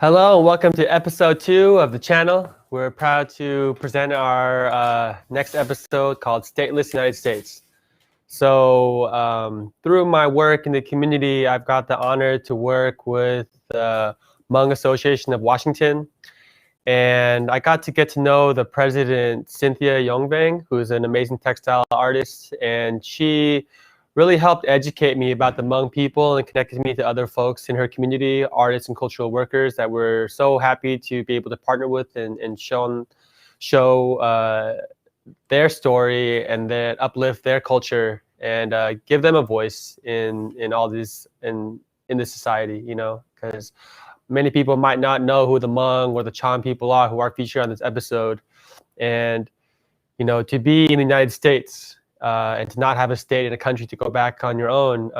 Hello and welcome to episode 2 of the channel. We're proud to present our next episode called Stateless United States. So through my work in the community, I've got the honor to work with the Hmong Association of Washington. And I got to get to know the president, Cynthia Yongvang, who's an amazing textile artist. And she really helped educate me about the Hmong people and connected me to other folks in her community, artists and cultural workers that we're so happy to be able to partner with and show their story and then uplift their culture and give them a voice in all this in this society, you know, because many people might not know who the Hmong or the Cham people are who are featured on this episode. And, you know, to be in the United States and to not have a state and a country to go back on your own,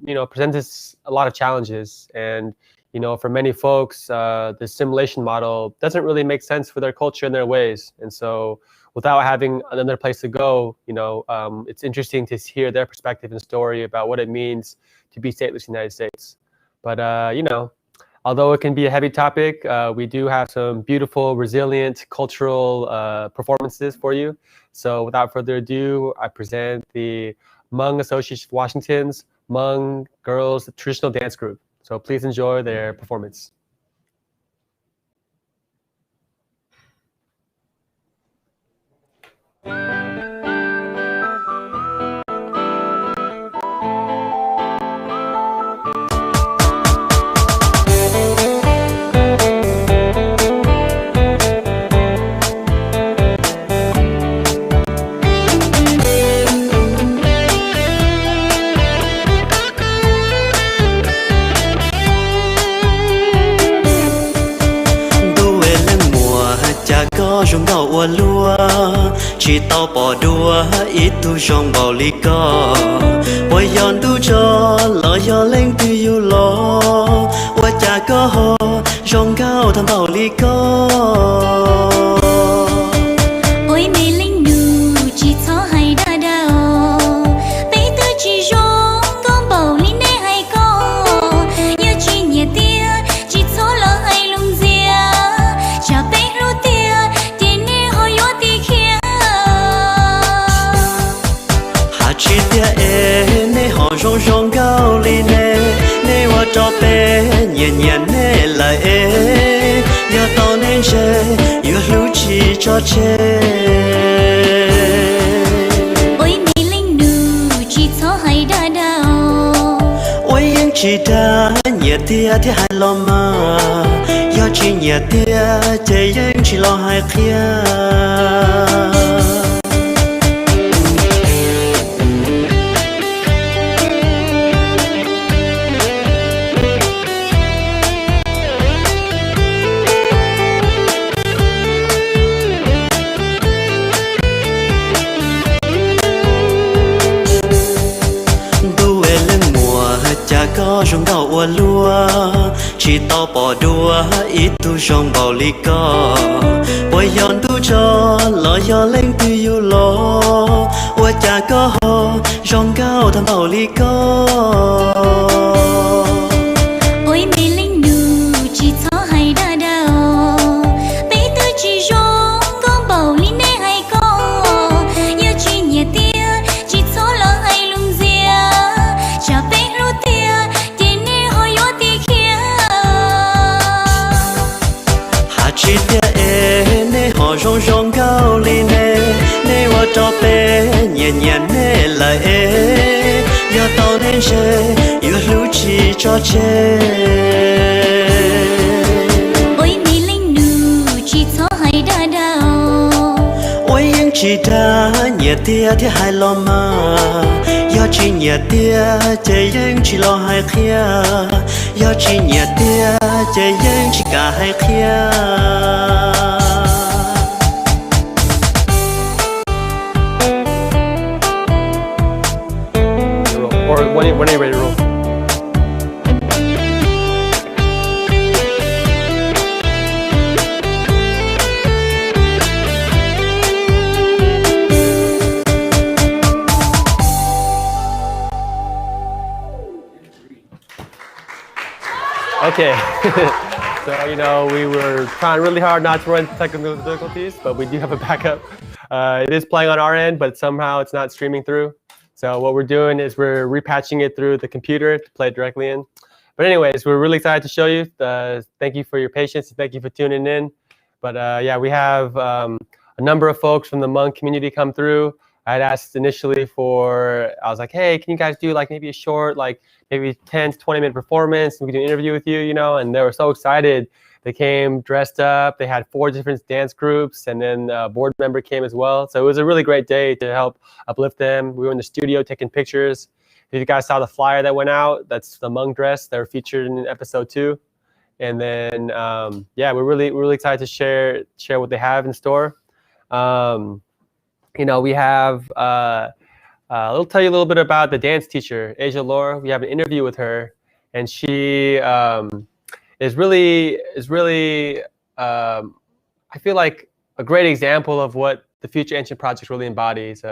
you know, presents us a lot of challenges. And, you know, for many folks, the assimilation model doesn't really make sense for their culture and their ways. And so without having another place to go, you know, it's interesting to hear their perspective and story about what it means to be stateless in the United States. But, you know, although it can be a heavy topic, we do have some beautiful, resilient cultural performances for you. So without further ado, I present the Hmong Association of Washington's Hmong Girls Traditional Dance Group. So please enjoy their performance. Rong đào ua lúa chỉ tao bỏ đua ít tu rong bảo lý co bởi giòn tu cho lỡ gió lên tu yêu lo qua cha có ho rong cao thằng bảo lý co ôi mê linh nụ chỉ cho hay đa đào bây tư chỉ rong con bảo lý nè hay co yêu chỉ nhẹ tia chỉ cho lỡ hay lung dìa cha bé ru tia chỉ tia nè họ rong rong cao li nè hoa cho bé nhẹ nhẹ nè lại nhớ tao nên chơi yêu lưu chỉ cho chơi ôi mê linh nụ chỉ cho hay đa đào ôi em chỉ đã nhẹ tia thì hai lo mà yêu chỉ nhẹ tia thì em chỉ lo hai kia có rong đào ua lúa chỉ tao bỏ đua ít tu rong bảo lý co bởi giòn tu cho lỡ gió lên tu yêu lo qua cha có ho rong cao thằng bảo lý co ôi mê linh nụ chỉ cho hay đa đào bây tư chỉ rong con bảo lý nè hay co yêu chỉ nhẹ tia chỉ cho lỡ hay lung dìa cha bé ru tia chỉ tia nè họ rong rong cao li nè hoa cho bé nhẹ nhẹ nè lại nhớ tao nên chơi yêu lưu chỉ cho chơi ôi mê linh nụ chỉ cho hay đa đào ôi em chỉ đã nhẹ tia thì hai lo mà yêu chỉ nhẹ tia thì em chỉ lo hai kia yêu chỉ nhẹ tia thì em chỉ cả hai kia Or when are you ready to roll? Okay. So, you know, we were trying really hard not to run into technical difficulties, but we do have a backup. It is playing on our end, but somehow it's not streaming through. So what we're doing is we're repatching it through the computer to play it directly in. But anyways, we're really excited to show you. Thank you for your patience. Thank you for tuning in. But yeah, we have a number of folks from the Hmong community come through. I had asked initially I was like, hey, can you guys do like maybe a short, like maybe 10 to 20 minute performance, and we can do an interview with you, you know? And they were so excited. They came dressed up. They had 4 different dance groups, and then a board member came as well. So it was a really great day to help uplift them. We were in the studio taking pictures. If you guys saw the flyer that went out, that's the Hmong dress. They were featured in episode 2. And then, yeah, we're really excited to share what they have in store. You know, we have, I'll tell you a little bit about the dance teacher, Asia Laura. We have an interview with her, and she is really, I feel like a great example of what the Future Ancient Project really embodies.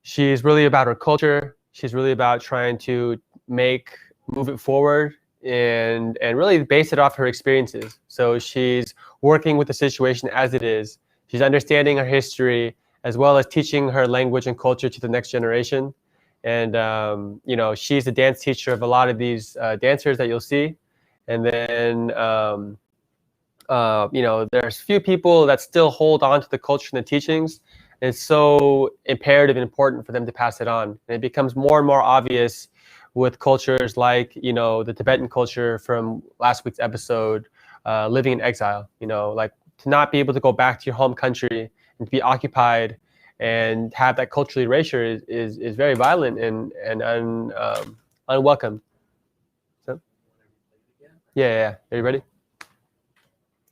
She's really about her culture. She's really about trying to move it forward and really base it off her experiences. So she's working with the situation as it is. She's understanding her history, as well as teaching her language and culture to the next generation. And, you know, she's the dance teacher of a lot of these dancers that you'll see. And then, you know, there's few people that still hold on to the culture and the teachings. And it's so imperative and important for them to pass it on. And it becomes more and more obvious with cultures like, you know, the Tibetan culture from last week's episode, living in exile, you know, like to not be able to go back to your home country and to be occupied and have that cultural erasure is very violent and unwelcome. So, yeah. Are you ready?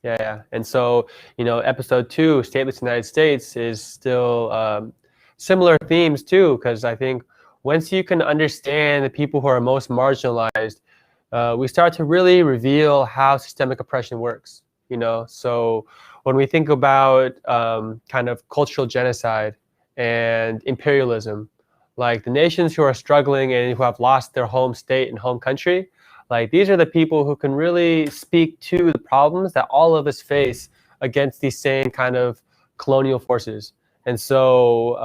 Yeah. And so, you know, episode 2, Stateless United States, is still similar themes too, because I think once you can understand the people who are most marginalized, we start to really reveal how systemic oppression works, you know? So when we think about kind of cultural genocide and imperialism, like the nations who are struggling and who have lost their home state and home country, like these are the people who can really speak to the problems that all of us face against these same kind of colonial forces. And so,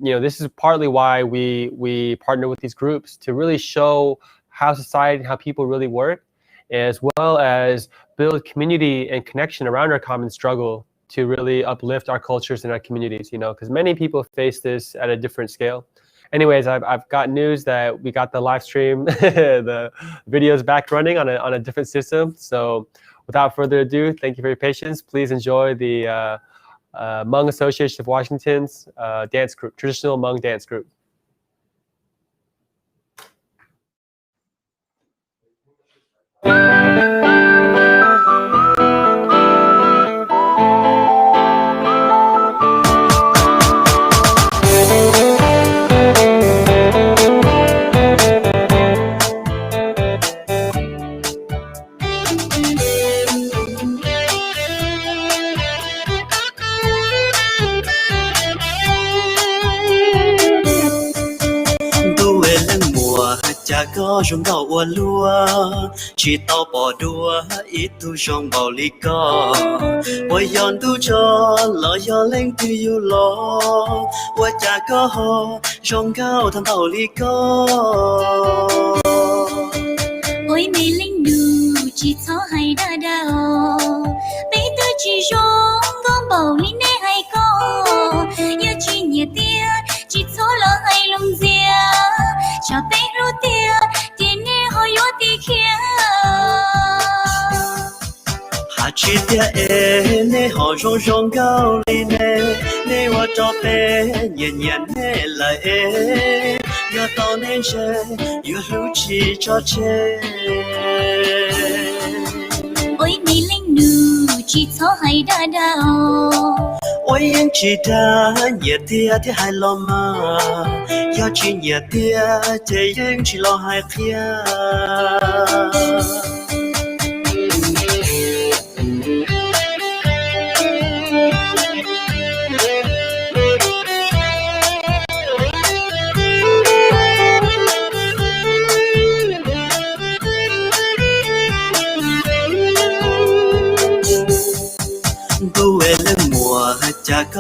you know, this is partly why we partner with these groups to really show how society and how people really work, as well as build community and connection around our common struggle to really uplift our cultures and our communities, you know, because many people face this at a different scale. Anyways, I've got news that we got the live stream, the videos back running on a different system. So without further ado, thank you for your patience. Please enjoy the Hmong Association of Washington's dance group, traditional Hmong dance group. có rong gạo ua lúa chỉ tao bỏ đua ít tu rong bảo lý có ôi yon tu cho lo yo lên tu yêu lo ôi cha có ho rong gạo thằng bảo lý có ôi mê linh nụ chỉ cho hay đa đào bây tư chỉ rong con bảo lý nè hay có yêu chỉ nhẹ tia chỉ cho lo hay lòng dìa cho bé ru tia tiền nè ho yo ti kia hà chỉ tia nè họ rong rong gạo lý nè hoa cho bé nhẹ nhẹ nè lại yo tao nên chơi yo ru chỉ cho chơi ôi mê linh nụ chỉ cho hay đa đào ôi em chỉ đã nhẹ tia thì hai lo mà yo chỉ nhẹ tia thì em chỉ lo hai tia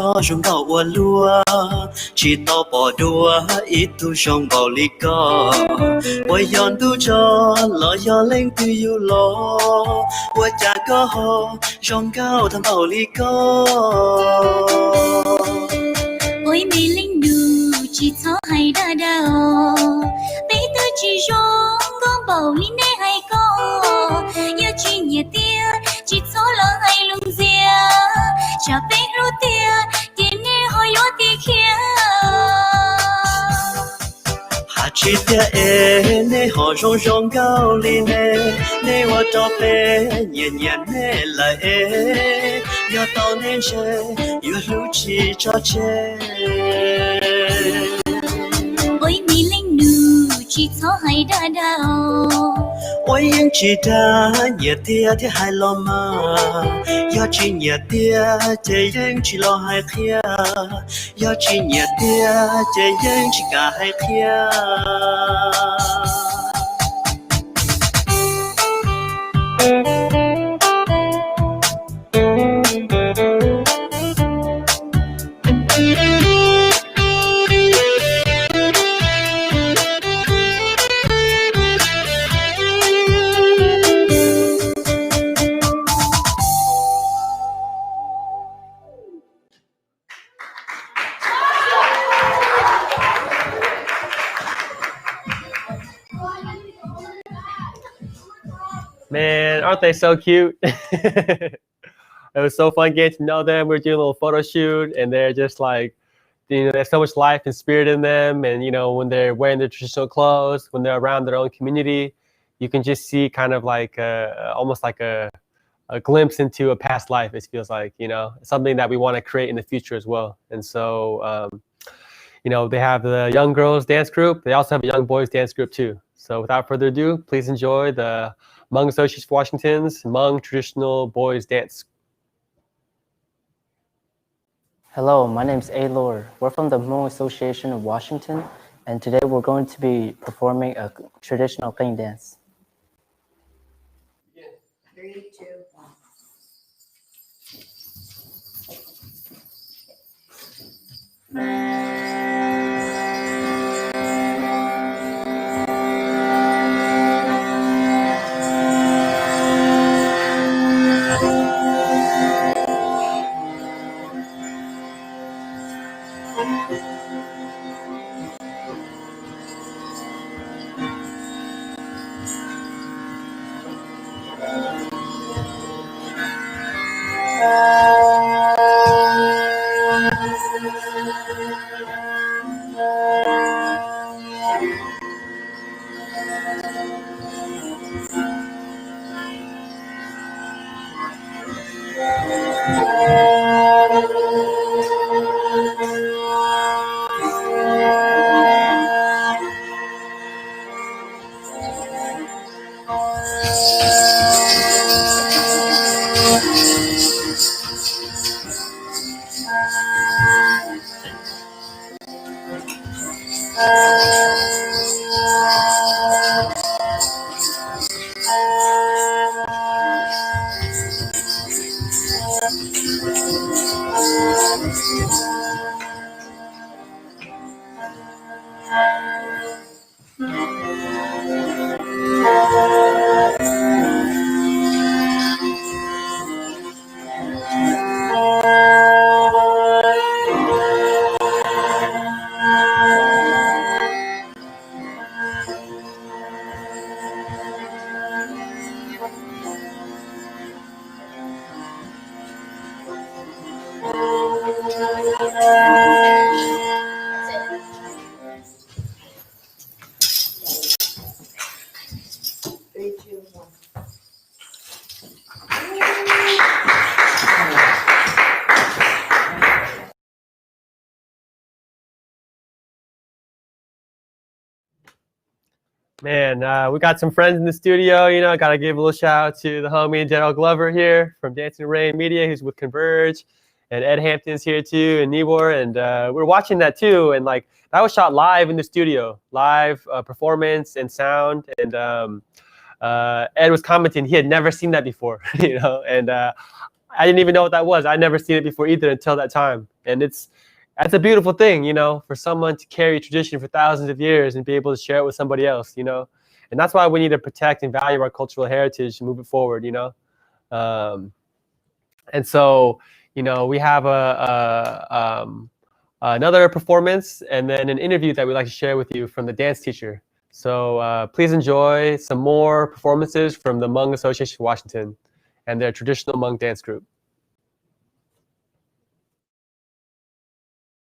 có rong gạo ua lúa chỉ to bỏ đua ít tu rong bảo lý có ua yon tu cho lo yo lên tu yu lo ua cha có ho rong gạo thằng bảo lý có ôi mi linh nu chỉ cho hay đa đào bây tư chỉ rong con bảo lý nè hay có yêu chỉ nhẹ tia chỉ cho lo hay lung dìa cha bé ru tia tiền nè hỏi yo tia kia hà chỉ tia e nè họ rong rong gạo li nè hoa cho bé nhẹ nhẹ nè lại e yo tao nên chơi yêu lúc chỉ cho chơi ôi mi linh nu chỉ cho hay đa đào ôi anh chỉ đã nhẹ tia thì hai lo mà yo chỉ nhẹ tia chỉ anh chỉ lo hai kia yo chỉ nhẹ tia chỉ anh chỉ cả hai kia Man, aren't they so cute? It was so fun getting to know them. We were doing a little photo shoot, and they're just like, there's so much life and spirit in them. And when they're wearing their traditional clothes, when they're around their own community, you can just see kind of like almost like a glimpse into a past life. It feels like something that we want to create in the future as well. And so they have the young girls dance group. They also have a young boys dance group too. So without further ado, please enjoy the Hmong Associates of Washington's Hmong Traditional Boys Dance. Hello, my name is Alor. We're from the Hmong Association of Washington, and today we're going to be performing a traditional thing dance. 3, 2, 1. Man, we got some friends in the studio. Got to give a little shout out to the homie General Glover here from Dancing Rain Media, who's with Converge, and Ed Hampton's here too, and Nibor, and we're watching that too. And like that was shot live in the studio, live performance and sound. And Ed was commenting he had never seen that before, and I didn't even know what that was. I'd never seen it before either until that time. And that's a beautiful thing, you know, for someone to carry tradition for thousands of years and be able to share it with somebody else, you know. And that's why we need to protect and value our cultural heritage and move it forward, you know. And so, you know, we have another performance and then an interview that we'd like to share with you from the dance teacher. So please enjoy some more performances from the Hmong Association of Washington and their traditional Hmong dance group.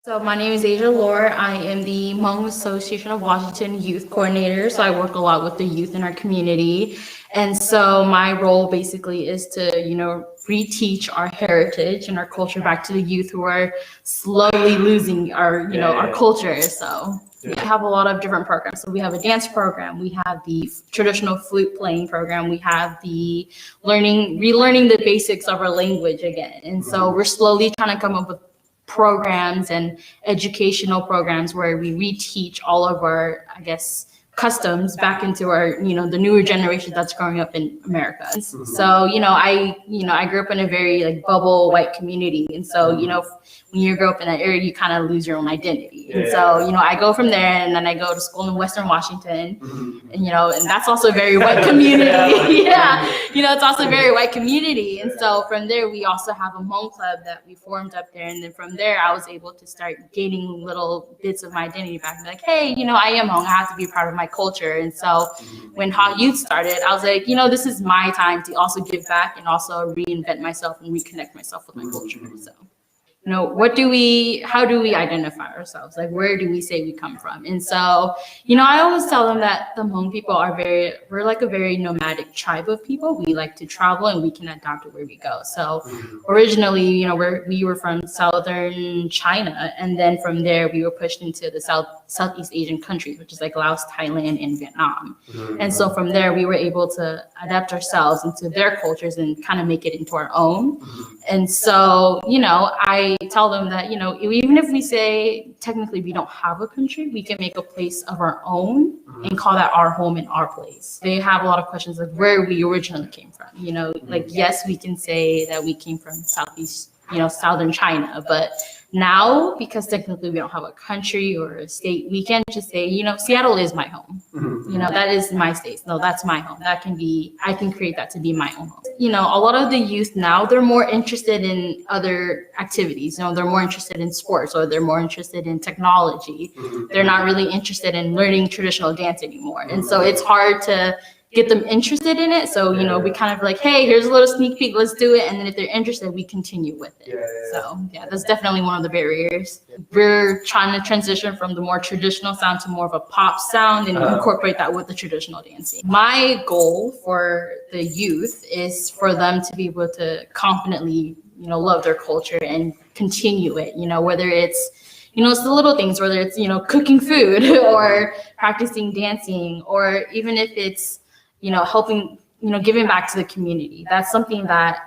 So my name is Asia Lore. I am the Hmong Association of Washington Youth Coordinator. So I work a lot with the youth in our community. And so my role basically is to, you know, reteach our heritage and our culture back to the youth who are slowly losing our, you know, our culture. So we have a lot of different programs. So we have a dance program. We have the traditional flute playing program. We have the relearning the basics of our language again. And so we're slowly trying to come up with programs and educational programs where we reteach all of our, I guess, customs back into our, you know, the newer generation that's growing up in America. So, you know, I grew up in a very like bubble white community. And so, you know, when you grow up in that area, you kind of lose your own identity. And so, you know, I go from there and then I go to school in Western Washington, and, you know, and that's also a very white community. Yeah. You know, it's also a very white community. And so from there, we also have a Hmong club that we formed up there. And then from there, I was able to start gaining little bits of my identity back. Like, hey, you know, I am Hmong. I have to be a part of my culture. And so when Hot Youth started, I was like, you know, this is my time to also give back and also reinvent myself and reconnect myself with my culture. So, you know, how do we identify ourselves? Like, where do we say we come from? And so, you know, I always tell them that the Hmong people we're like a very nomadic tribe of people. We like to travel and we can adapt to where we go. So originally, you know, we were from southern China. And then from there, we were pushed into the Southeast Asian countries, which is like Laos, Thailand, and Vietnam. And so from there, we were able to adapt ourselves into their cultures and kind of make it into our own. And so, you know, I tell them that, you know, even if we say technically we don't have a country, we can make a place of our own and call that our home and our place. They have a lot of questions like where we originally came from, you know, like, yes, we can say that we came from southern China, but now, because technically we don't have a country or a state, we can just say, you know, Seattle is my home. You know, that is my state. No, that's my home. I can create that to be my own home. You know, a lot of the youth now, they're more interested in other activities. You know, they're more interested in sports or they're more interested in technology. They're not really interested in learning traditional dance anymore. And so it's hard to get them interested in it. So, you know, we kind of like, hey, here's a little sneak peek, let's do it. And then if they're interested, we continue with it. So yeah, that's definitely one of the barriers. We're trying to transition from the more traditional sound to more of a pop sound and incorporate that with the traditional dancing. My goal for the youth is for them to be able to confidently, you know, love their culture and continue it, you know, whether it's, you know, it's the little things, whether it's, you know, cooking food or practicing dancing, or even if it's, you know, helping, you know, giving back to the community. That's something that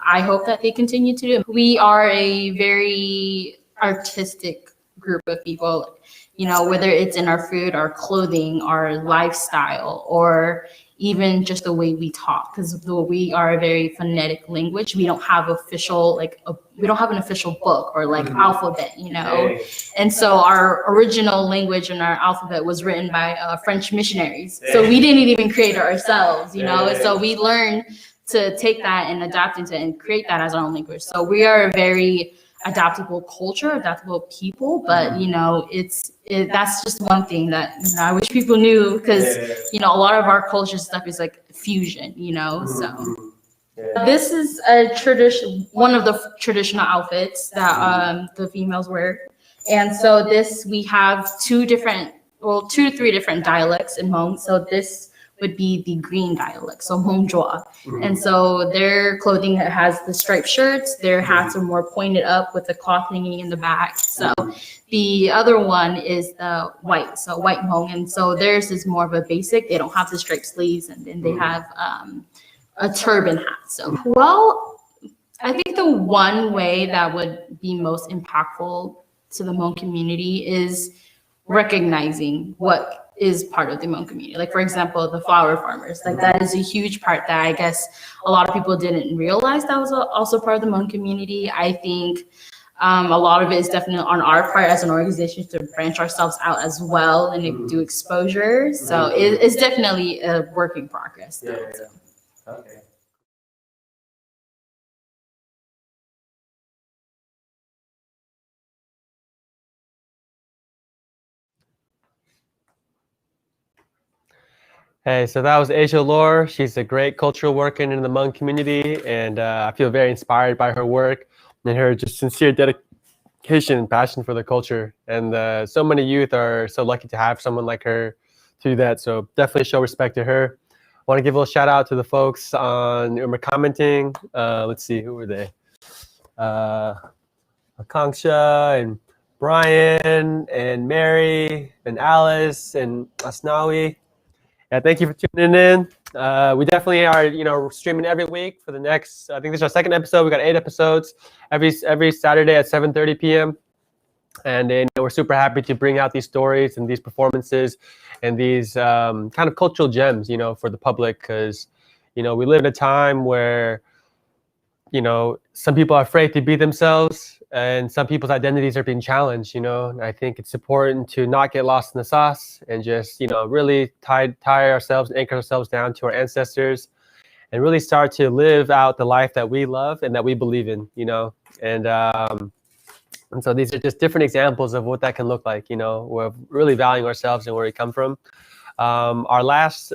I hope that they continue to do. We are a very artistic group of people, you know, whether it's in our food, our clothing, our lifestyle, or even just the way we talk, because we are a very phonetic language. We don't have we don't have an official book or like alphabet, you know. And so our original language and our alphabet was written by French missionaries. So we didn't even create it ourselves, you know. So we learned to take that and adapt into it and create that as our own language. So we are a very adaptable culture, adaptable people, but you know, that's just one thing that, you know, I wish people knew, because you know, a lot of our culture stuff is like fusion, you know. So this is one of the traditional outfits that the females wear, and so we have 2 to 3 different dialects in Hmong. So this would be the green dialect, so Hmong Jua. And so their clothing has the striped shirts, their hats are more pointed up with the cloth hanging in the back. So the other one is the white, so white Hmong. And so theirs is more of a basic, they don't have the striped sleeves, and then they have a turban hat. So, well, I think the one way that would be most impactful to the Hmong community is recognizing what is part of the Hmong community. Like, for example, the flower farmers, like that is a huge part that I guess a lot of people didn't realize that was also part of the Hmong community. I think a lot of it is definitely on our part as an organization to branch ourselves out as well and do exposure. So it's definitely a work in progress. Though, Yeah. so. Okay. Hey, so that was Asia Lore. She's a great cultural worker in the Hmong community, and I feel very inspired by her work and her just sincere dedication and passion for the culture. And so many youth are so lucky to have someone like her to do that. So definitely show respect to her. I want to give a little shout out to the folks on who were commenting. Let's see, who were they? Akanksha and Brian and Mary and Alice and Asnawi. Yeah, thank you for tuning in. We definitely are, streaming every week for the next. I think this is our second episode. We got 8 episodes every Saturday at 7:30 p.m. And we're super happy to bring out these stories and these performances and these kind of cultural gems, for the public, because we live in a time where some people are afraid to be themselves, and some people's identities are being challenged, and I think it's important to not get lost in the sauce and just, really tie ourselves and anchor ourselves down to our ancestors and really start to live out the life that we love and that we believe in, and so these are just different examples of what that can look like, we're really valuing ourselves and where we come from. Our last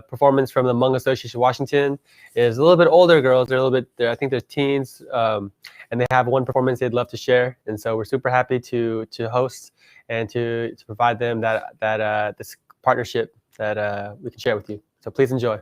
performance from the Hmong Association of Washington is a little bit older girls. They're a little bit, I think they're teens, and they have one performance they'd love to share. And so we're super happy to host and to provide them this partnership that we can share with you. So please enjoy.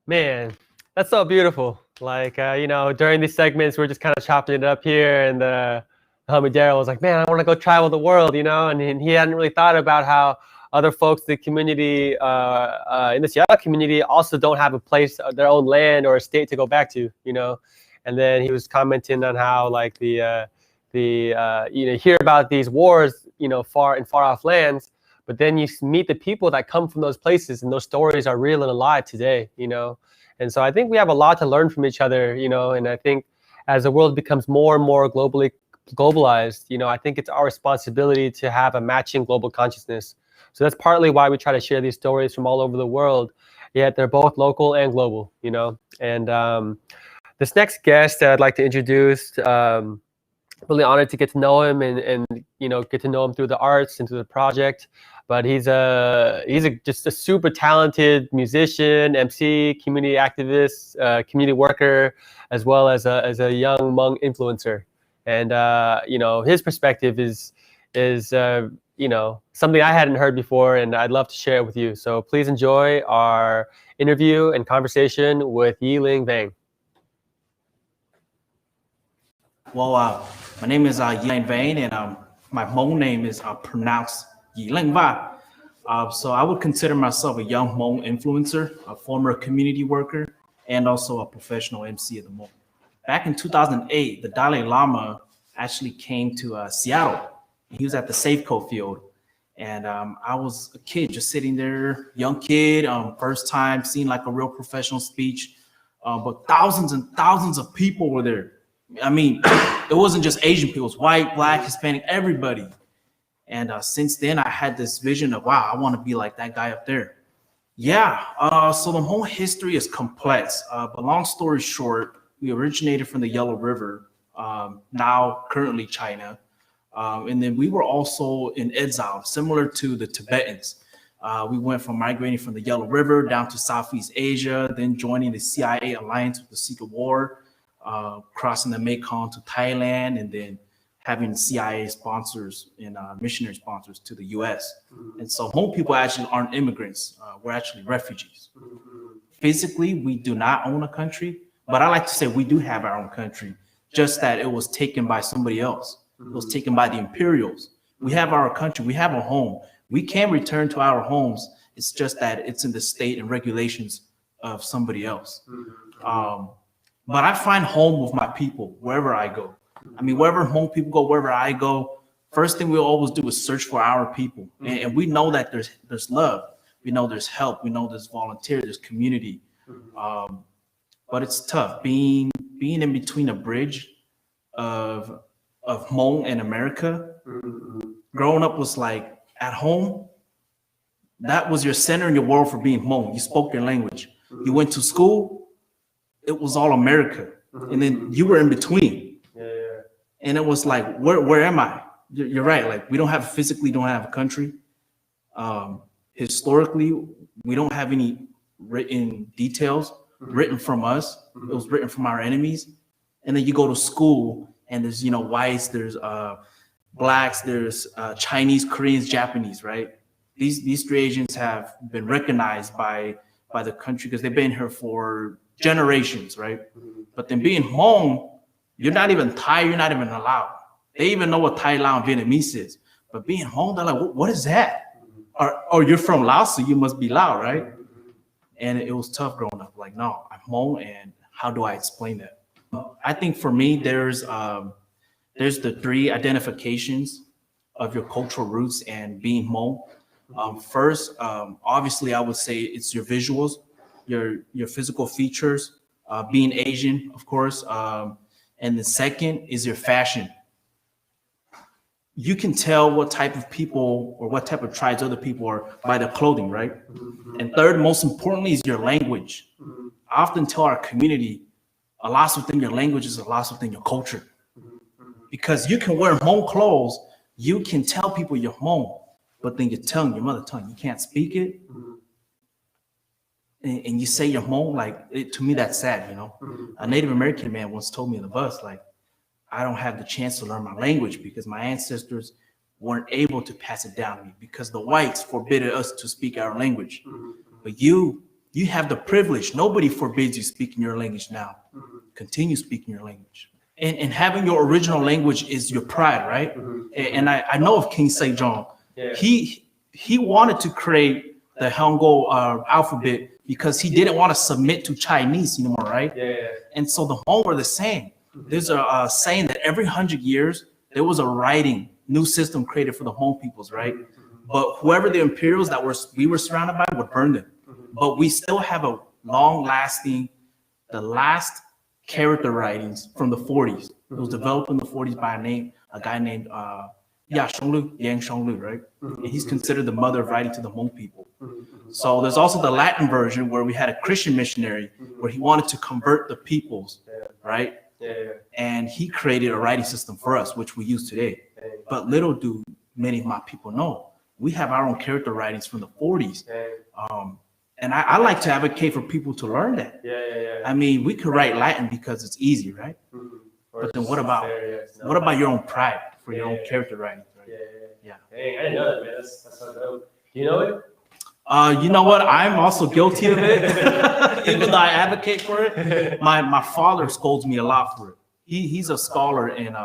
Man, that's so beautiful. Like, during these segments, we're just kind of chopping it up here, and the homie Daryl was like, man, I want to go travel the world, and he hadn't really thought about how other folks in the community, in the Seattle community, also don't have a place, their own land or a state to go back to, and then he was commenting on how, like, hear about these wars, far off lands, but then you meet the people that come from those places, and those stories are real and alive today, you know. And so I think we have a lot to learn from each other, you know. And I think as the world becomes more and more globalized, you know, I think it's our responsibility to have a matching global consciousness. So that's partly why we try to share these stories from all over the world, yet they're both local and global, you know. And this next guest that I'd like to introduce, really honored to get to know him and you know, get to know him through the arts and through the project. But he's just a super talented musician, MC, community activist, community worker, as well as a young Hmong influencer. And you know, his perspective is you know, something I hadn't heard before, and I'd love to share it with you. So please enjoy our interview and conversation with Yi-Ling Vang. Well, my name is Yi-Ling Vang, and my Hmong name is pronounced Yi-Ling Va. So I would consider myself a young Hmong influencer, a former community worker, and also a professional MC at the moment. Back in 2008, the Dalai Lama actually came to Seattle. He was at the Safeco field, and I was a kid just sitting there, young kid, first time seeing like a real professional speech, but thousands and thousands of people were there. I mean, it wasn't just Asian people, it was white, black, Hispanic, everybody. And since then, I had this vision of, wow, I want to be like that guy up there. Yeah, so the whole history is complex, but long story short, we originated from the Yellow River, now currently China. And then we were also in exile, similar to the Tibetans. We went from migrating from the Yellow River down to Southeast Asia, then joining the CIA alliance with the Secret War, crossing the Mekong to Thailand, and then having CIA sponsors and missionary sponsors to the US. And so Hmong people actually aren't immigrants. We're actually refugees. Physically, we do not own a country, but I like to say we do have our own country, just that it was taken by somebody else. It was taken by the Imperials. We have our country, we have a home. We can return to our homes. It's just that it's in the state and regulations of somebody else. But I find home with my people wherever I go. I mean, wherever Hmong people go, wherever I go, first thing we always do is search for our people. And we know that there's love. We know there's help. We know there's volunteer, there's community. But it's tough being in between a bridge of Hmong and America. Growing up was like at home, that was your center in your world for being Hmong. You spoke your language. You went to school, it was all America. And then you were in between. And it was like, where am I? You're right. Like we don't have a country. Historically, we don't have any written details written from us. It was written from our enemies. And then you go to school and there's, you know, whites, there's blacks, there's Chinese, Koreans, Japanese, right? These three Asians have been recognized by the country because they've been here for generations, right? But then being Hmong, you're not even Thai, you're not even allowed. They even know what Thai, Lao, and Vietnamese is. But being Hmong, they're like, what is that? Or you're from Laos, so you must be Lao, right? And it was tough growing up. Like, no, I'm Hmong, and how do I explain that? I think for me, there's the three identifications of your cultural roots and being Hmong. First, obviously, I would say it's your visuals, your physical features, being Asian, of course. And the second is your fashion. You can tell what type of people or what type of tribes other people are by their clothing, right? And third, most importantly, is your language. I often tell our community, a loss within your language is a loss within your culture. Because you can wear Hmong clothes, you can tell people you're Hmong, but then your tongue, your mother tongue, you can't speak it. And you say you're Hmong, like, to me, that's sad, you know? A Native American man once told me on the bus, like, I don't have the chance to learn my language because my ancestors weren't able to pass it down to me because the whites forbidden us to speak our language. But you have the privilege. Nobody forbids you speaking your language now. Continue speaking your language. And having your original language is your pride, right? And I know of King Sejong. He wanted to create the Hangul alphabet because he didn't want to submit to Chinese anymore, right? And so the Hmong were the same. There's a saying that every 100 years, there was a writing, new system created for the Hmong peoples, right? but whoever the imperials that we were surrounded by would burn them. But we still have a long-lasting, the last character writings from the 40s. It was developed in the 40s by a guy named Yang Shonglu, right? And he's considered the mother of writing to the Hmong people. So there's also the Latin version where we had a Christian missionary where he wanted to convert the peoples, right? And he created a writing system for us, which we use today. But little do many of my people know, we have our own character writings from the 40s. And I like to advocate for people to learn that. I mean, we could write Latin because it's easy, right? But then what about your own pride for your own character writing? Right? Yeah. Dang, I didn't know that, man. That's so dope. Do you know it? You know what? I'm also guilty of it, even though I advocate for it. My father scolds me a lot for it. He's a scholar in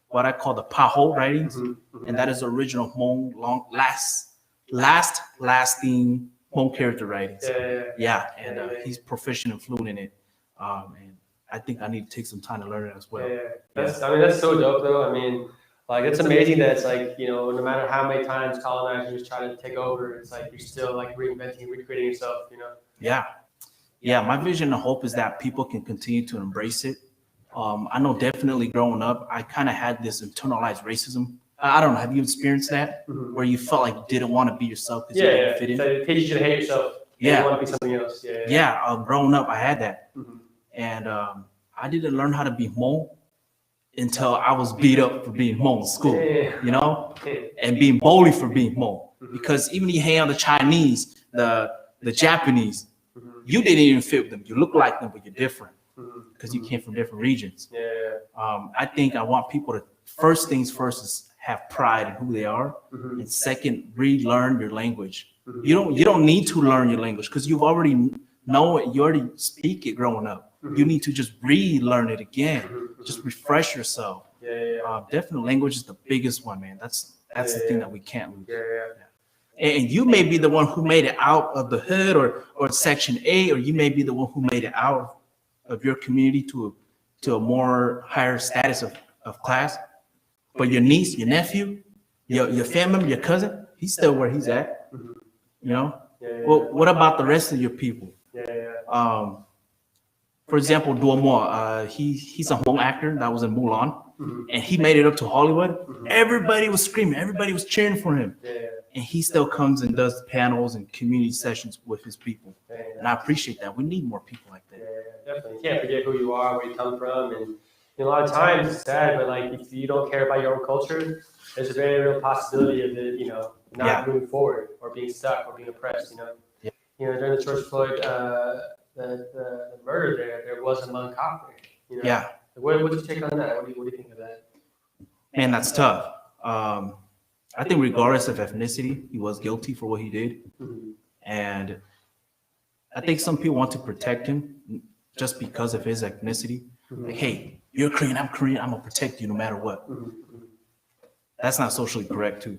what I call the Paho writings, and that is original Hmong lasting Hmong character writings. Yeah, and he's proficient and fluent in it. And I think I need to take some time to learn it as well. I mean, that's so dope, though. I mean, like, it's amazing that it's like, you know, no matter how many times colonizers try to take over, it's like you're still like reinventing, recreating yourself, you know? Yeah, my vision and hope is that people can continue to embrace it. I know definitely growing up, I kind of had this internalized racism. I don't know, have you experienced that? Where you felt like you didn't want to be yourself because you didn't fit in? It teaches you to hate yourself. You want to be something else. Growing up, I had that. And I didn't learn how to be Hmong until I was beat up for being Hmong in school, you know, and being bullied for being Hmong. Because even you hang out the Chinese, the Japanese, you didn't even fit with them. You look like them, but you're different because you came from different regions. I think I want people to, first things first is have pride in who they are, and second, relearn your language. You don't need to learn your language because you've already know it. You already speak it growing up. You need to just relearn it again. Just refresh yourself. Definitely, language is the biggest one, man. That's the thing that we can't lose. And you may be the one who made it out of the hood or Section 8, or you may be the one who made it out of your community to a more higher status of class. But your niece, your nephew, your family member, your cousin, he's still where he's at. You know? Well, what about the rest of your people? For example, Duomo, he's a Hmong actor that was in Mulan, and he made it up to Hollywood. Everybody was screaming, everybody was cheering for him, and he still comes and does panels and community sessions with his people, and I appreciate that. We need more people like that. Definitely, you can't forget who you are, where you come from, and a lot of times it's sad, but like if you don't care about your own culture, there's a very real possibility of it, you know, not moving forward or being stuck or being oppressed. You know, during the George Floyd the murder there was a Hmong cop there. You know? What's your take on that? What do you think of that? Man, that's tough. I think regardless of ethnicity, he was guilty for what he did. And I think some people want to protect him just because of his ethnicity. Like, hey, you're Korean, I'm Korean, I'm gonna protect you no matter what. That's not socially correct too.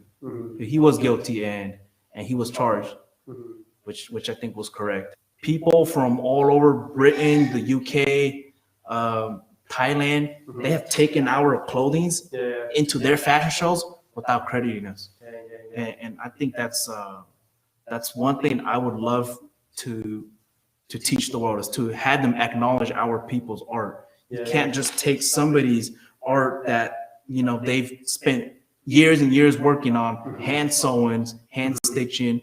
He was guilty and he was charged, which I think was correct. People from all over Britain, the UK, Thailand, they have taken our clothing into their fashion shows without crediting us. And I think that's one thing I would love to teach the world, is to have them acknowledge our people's art. You can't just take somebody's art that, you know, they've spent years and years working on, hand sewing, hand stitching,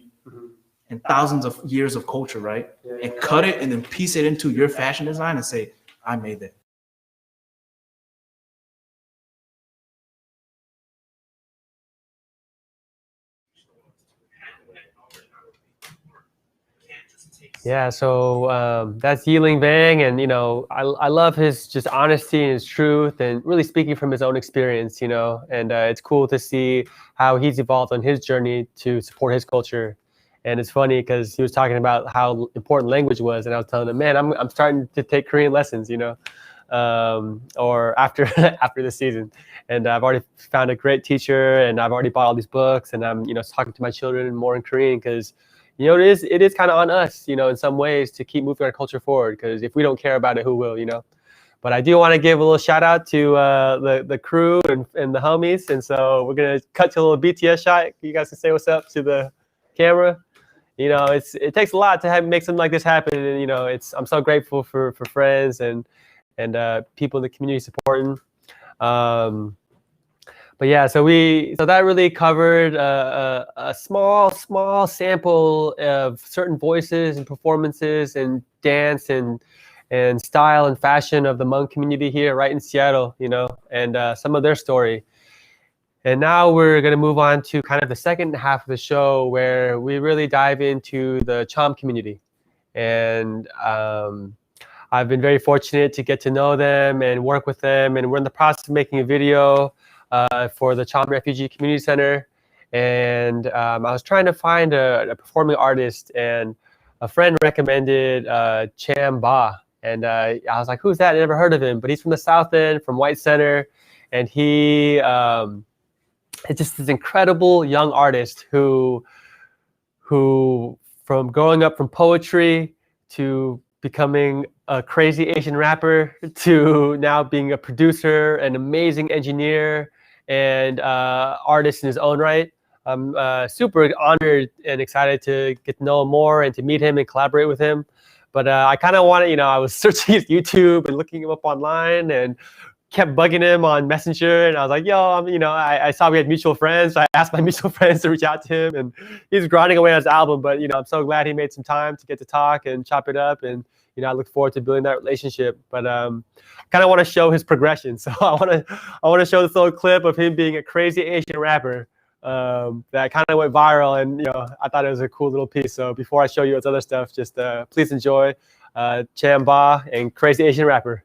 and thousands of years of culture, right? And cut it and then piece it into your fashion design and say, I made that. Yeah, so that's Yiling Bang, and you know, I love his just honesty and his truth, and really speaking from his own experience, you know. And it's cool to see how he's evolved on his journey to support his culture. And it's funny because he was talking about how important language was, and I was telling him, man, I'm starting to take Korean lessons, you know, or after this season. And I've already found a great teacher, and I've already bought all these books, and I'm, you know, talking to my children more in Korean because, you know, it is kind of on us, you know, in some ways to keep moving our culture forward, because if we don't care about it, who will, you know? But I do want to give a little shout out to the crew and the homies. And so we're gonna cut to a little BTS shot. You guys can say what's up to the camera. You know, it takes a lot to make something like this happen. And you know, I'm so grateful for friends and people in the community supporting. But yeah, so that really covered a small sample of certain voices and performances and dance and style and fashion of the Hmong community here right in Seattle, you know, and some of their story. And now we're going to move on to kind of the second half of the show where we really dive into the Cham community. And I've been very fortunate to get to know them and work with them. And we're in the process of making a video for the Cham Refugee Community Center. And I was trying to find a performing artist, and a friend recommended Cham Ba. And I was like, who's that? I never heard of him, but he's from the South End, from White Center. And he is just this incredible young artist who from growing up from poetry to becoming a crazy Asian rapper to now being a producer, an amazing engineer, and artist in his own right. I'm super honored and excited to get to know him more and to meet him and collaborate with him. But I kind of wanted, you know, I was searching his YouTube and looking him up online and kept bugging him on Messenger. And I was like, yo, you know, I saw we had mutual friends. So I asked my mutual friends to reach out to him, and he's grinding away on his album. But, you know, I'm so glad he made some time to get to talk and chop it up. And, you know, I look forward to building that relationship. But I kind of want to show his progression. So I want to show this little clip of him being a crazy Asian rapper that kind of went viral, and you know, I thought it was a cool little piece. So before I show you his other stuff, just please enjoy Cham Ba and Crazy Asian Rapper.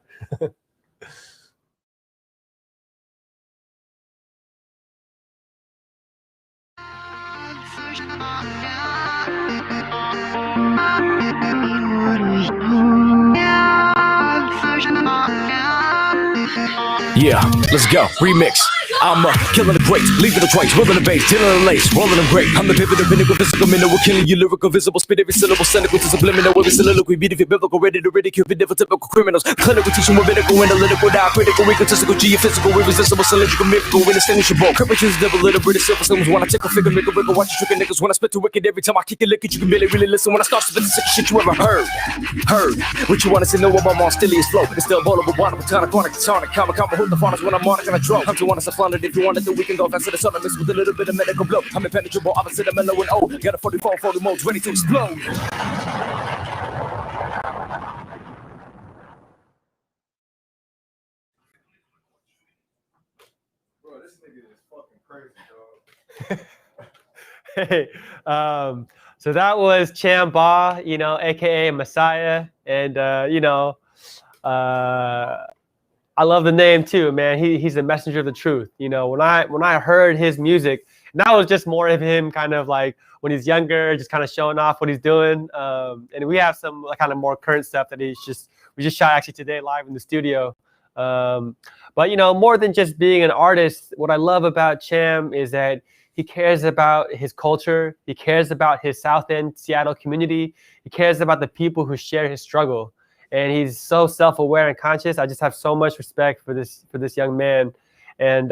Yeah, let's go. Remix. I'm killing the greats, leaving the trace, rolling the bass, tilling the lace, rolling them great. I'm the pivot, the pinnacle, physical, minnow, killing you, lyrical, visible, spit every syllable, cynical to subliminal, every soliloquy, beat if you're biblical, ready to ridicule, be different typical criminals. Clinical, teaching, rabbinical, analytical, diacritical, egotistical, geophysical, irresistible, cylindrical, mythical, indistinguishable. Curvatures, double little British silver slims. When I tickle, figure, make a wiggle, watch you tricking niggas. When I spit to wicked, every time I kick it, lick it, you can barely really listen. When I start spitting sick shit you ever heard. What you wanna say, know about my styliest flow. It's still ballable, water, tonic, chronic, tonic, comma, who the fathers when I'm on it, and I draw. I'm to want to flounder if you want it, then we can go faster. The sun mixed with a little bit of medical blow. I'm impenetrable, opposite of mellow and old. Got a 44, 40 modes ready to explode. Bro, this nigga is fucking crazy, dog. Hey, so that was Cham Ba, you know, aka Messiah, and you know, I love the name too, man. He's a messenger of the truth. You know, when I heard his music, and that was just more of him kind of like when he's younger, just kind of showing off what he's doing. And we have some kind of more current stuff that we just shot actually today live in the studio. But you know, more than just being an artist, what I love about Cham is that he cares about his culture. He cares about his South End Seattle community. He cares about the people who share his struggle. And he's so self-aware and conscious. I just have so much respect for this young man. And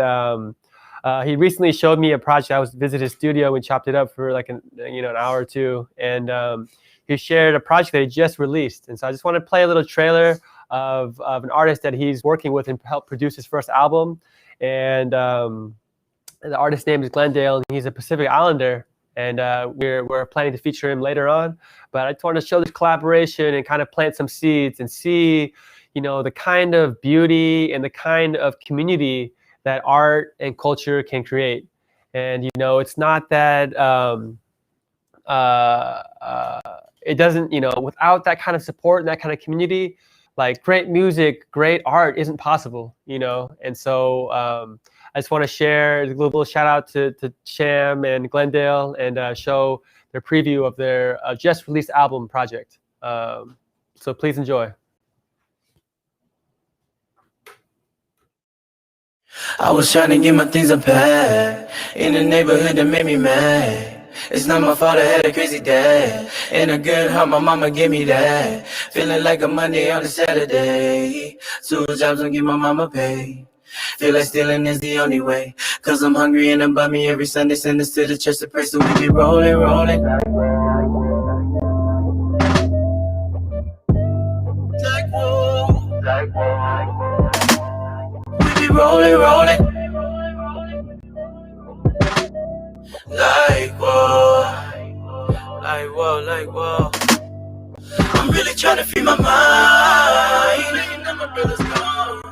he recently showed me a project. I was visited his studio and chopped it up for like an hour or two. And he shared a project that he just released. And so I just want to play a little trailer of an artist that he's working with and help produce his first album. And the artist's name is Glendale, and he's a Pacific Islander. And we're planning to feature him later on. But I just wanted to show this collaboration and kind of plant some seeds and see, you know, the kind of beauty and the kind of community that art and culture can create. And, you know, it's not that it doesn't, you know, without that kind of support and that kind of community, like great music, great art isn't possible, you know. And so I just want to share a little shout out to Cham and Glendale and show their preview of their just released album project. So please enjoy. I was trying to get my things unpacked in the neighborhood that made me mad. It's not my fault I had a crazy dad. In a good heart, my mama gave me that. Feeling like a Monday on a Saturday. 2 jobs don't get my mama paid. Feel like stealing is the only way. Cause I'm hungry and I'm bummy every Sunday. Send us to the church to pray, so we be rolling, rolling. Like whoa, like whoa. We be rolling, rolling. Like whoa, like whoa, like whoa. I'm really trying to free my mind. Begging that my brother's gone.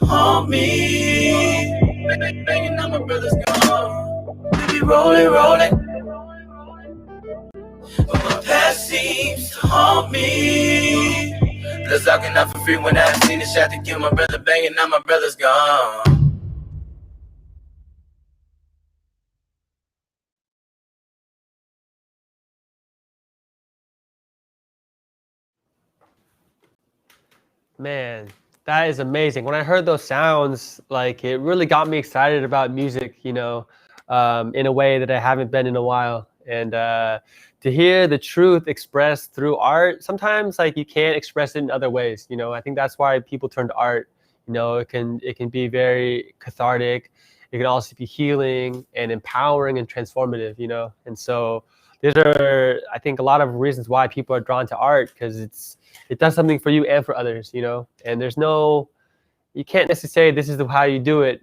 Haunt me. Begging that my brother's gone. We be rolling, rolling. But my past seems to haunt me. Plus I cannot for free when I've seen a shot to kill my brother. Banging now my brother's gone. Man, that is amazing. When I heard those sounds, like it really got me excited about music, in a way that I haven't been in a while. And to hear the truth expressed through art, sometimes like you can't express it in other ways. I think that's why people turn to art. It can be very cathartic. It can also be healing and empowering and transformative. And so these are, I think, a lot of reasons why people are drawn to art, because it does something for you and for others, and you can't necessarily say this is how you do it,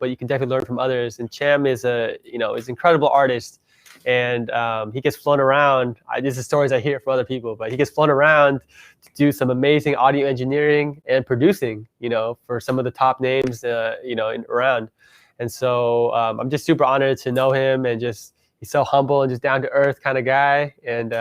but you can definitely learn from others. And Cham is is an incredible artist, and he gets flown around. This is stories I hear from other people, but he gets flown around to do some amazing audio engineering and producing, for some of the top names, around. And so I'm just super honored to know him, and he's so humble and just down to earth kind of guy. And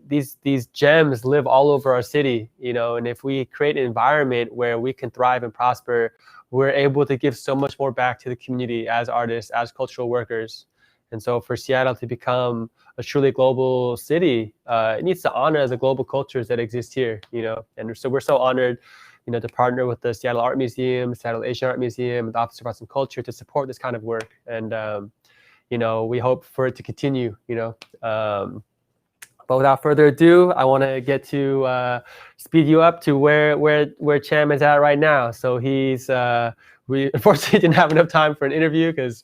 these gems live all over our city, and if we create an environment where we can thrive and prosper, we're able to give so much more back to the community as artists, as cultural workers. And so for Seattle to become a truly global city, it needs to honor the global cultures that exist here, and so we're so honored, to partner with the Seattle Art Museum, Seattle Asian Art Museum, and the Office of Arts and Culture to support this kind of work. And we hope for it to continue, but without further ado, I want to get to speed you up to where Cham is at right now. So we unfortunately didn't have enough time for an interview because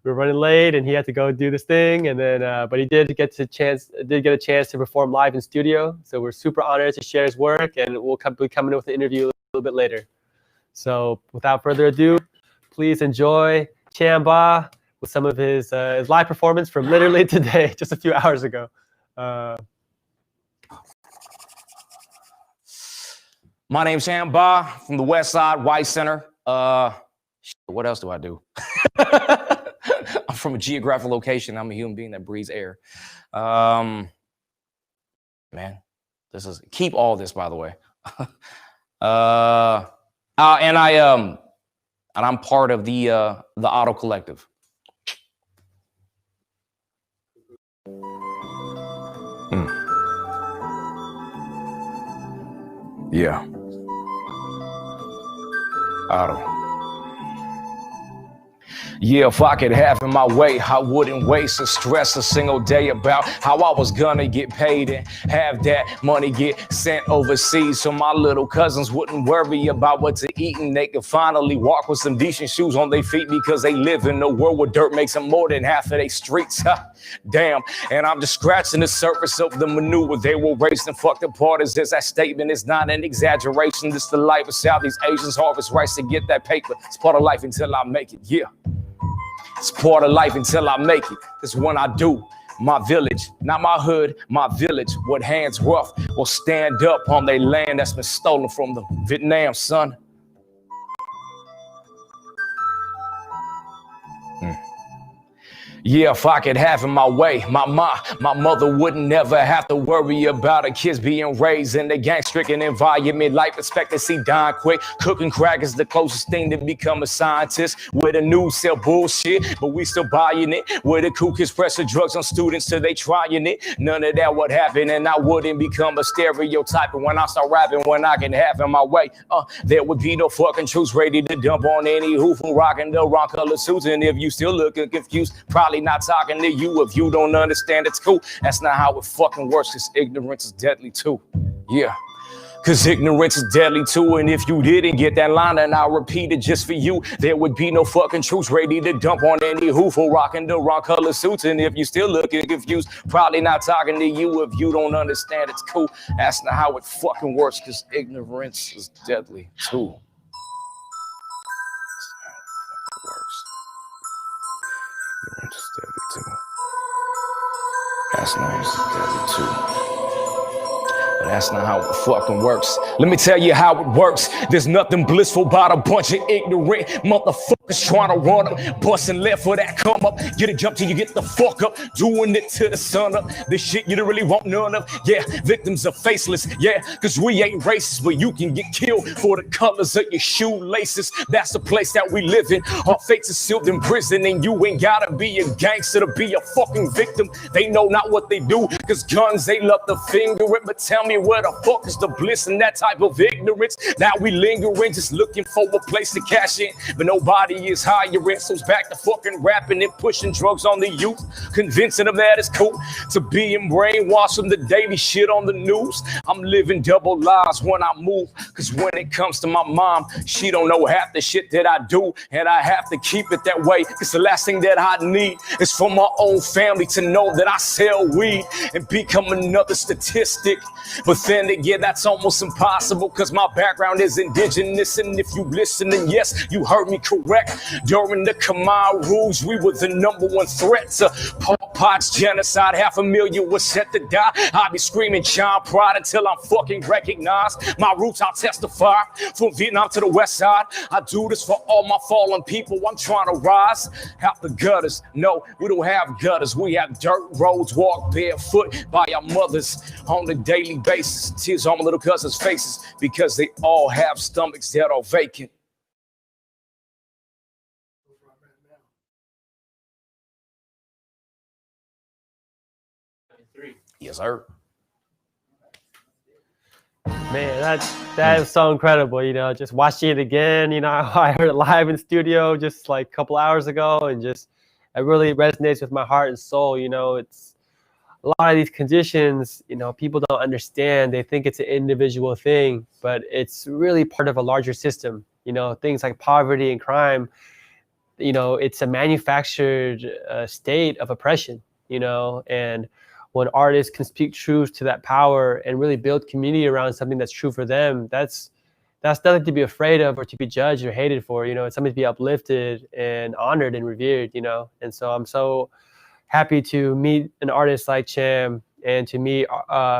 we were running late, and he had to go do this thing. And then, but he did get a chance to perform live in studio. So we're super honored to share his work, and we'll be coming with an interview a little bit later. So without further ado, please enjoy Cham Ba with some of his live performance from literally today, just a few hours ago. My name's Cham Ba from the West Side White Center. What else do I do? I'm from a geographic location. I'm a human being that breathes air. Man, this is keep all this, by the way. And I'm part of the Auto Collective. Yeah. Auto. Yeah, if I could have it my way, I wouldn't waste or stress a single day about how I was gonna get paid and have that money get sent overseas, so my little cousins wouldn't worry about what to eat, and they could finally walk with some decent shoes on their feet, because they live in a world where dirt makes them more than half of their streets. Damn, and I'm just scratching the surface of the manure they were raised and fucked apart. As that statement is not an exaggeration. This the life of Southeast Asians, harvest rice to get that paper. It's part of life until I make it, yeah. It's part of life until I make it. This when I do. My village, not my hood, my village. What hands rough will stand up on their land that's been stolen from them. Vietnam, son. Yeah, if I could have it my way, my mother wouldn't never have to worry about her kids being raised in a gang-stricken environment. Life expectancy dying quick. Cooking crack is the closest thing to become a scientist. Where the news sell bullshit, but we still buying it. Where the cougars pressure drugs on students till they trying it. None of that would happen, and I wouldn't become a stereotype. And when I start rapping, when I can have it my way, there would be no fucking truth ready to dump on any who from rocking the wrong color suits. And if you still looking confused, probably probably not talking to you. If you don't understand, it's cool. That's not how it fucking works, because ignorance is deadly too. Yeah. Cause ignorance is deadly too, and if you didn't get that line, then I'll repeat it just for you. There would be no fucking truth ready to dump on any who for rocking the wrong color suits. And if you still looking confused, probably not talking to you. If you don't understand, it's cool. That's not how it fucking works, cause ignorance is deadly too. That's not how it works. Ignorance is deadly too. That's not how it fucking works. Let me tell you how it works. There's nothing blissful about a bunch of ignorant motherfuckers trying to run up, busting left for that come up. Get a jump till you get the fuck up, doing it to the sun up. This shit you don't really want none of. Yeah, victims are faceless. Yeah, cause we ain't racist, but you can get killed for the colors of your shoelaces. That's the place that we live in. Our fates are sealed in prison, and you ain't gotta be a gangster to be a fucking victim. They know not what they do, cause guns they love to finger it. But tell me, where the fuck is the bliss in that type of ignorance? Now we lingering, just looking for a place to cash in, but nobody is hiring. So it's back to fucking rapping and pushing drugs on the youth, convincing them that it's cool to being brainwashed from the daily shit on the news. I'm living double lives when I move, cause when it comes to my mom, she don't know half the shit that I do, and I have to keep it that way, cause the last thing that I need is for my own family to know that I sell weed and become another statistic. But then again, that's almost impossible, cause my background is indigenous. And if you listen, then yes, you heard me correct. During the Khmer Rouge, we were the #1 threat to Pol Pot's genocide. 500,000 was set to die. I be screaming child pride until I'm fucking recognized. My roots, I'll testify. From Vietnam to the west side, I do this for all my fallen people. I'm trying to rise out the gutters. No, we don't have gutters. We have dirt roads, walk barefoot by our mothers on a daily basis. Tears on my little cousins' faces because they all have stomachs that are vacant. Yes, sir. Man, that is so incredible. You know, just watching it again. You know, I heard it live in studio just like a couple hours ago, and just it really resonates with my heart and soul. You know, it's a lot of these conditions, you know, people don't understand. They think it's an individual thing, but it's really part of a larger system. You know, things like poverty and crime, you know, it's a manufactured state of oppression, you know, and when artists can speak truth to that power and really build community around something that's true for them, that's nothing to be afraid of or to be judged or hated for. You know, it's something to be uplifted and honored and revered, you know. And so I'm so happy to meet an artist like Cham and to meet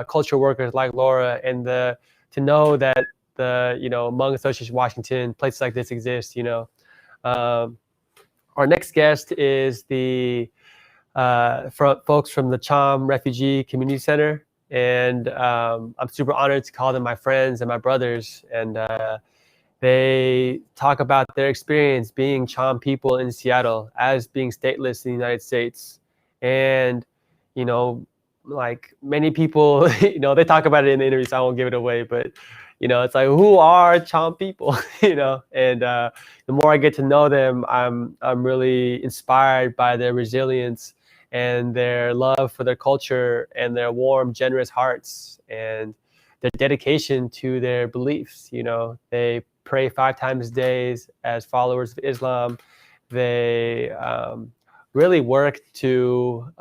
cultural workers like Laura, and to know that the, you know, Hmong Association Washington, places like this exist, you know. Our next guest is the folks from the Cham Refugee Community Center, and I'm super honored to call them my friends and my brothers, and they talk about their experience being Cham people in Seattle as being stateless in the United States. And, you know, like many people, you know, they talk about it in the interview, so I won't give it away, but, you know, it's like, who are Cham people, you know? And the more I get to know them, I'm really inspired by their resilience and their love for their culture and their warm, generous hearts and their dedication to their beliefs. You know, they pray 5 times a day as followers of Islam. They really work to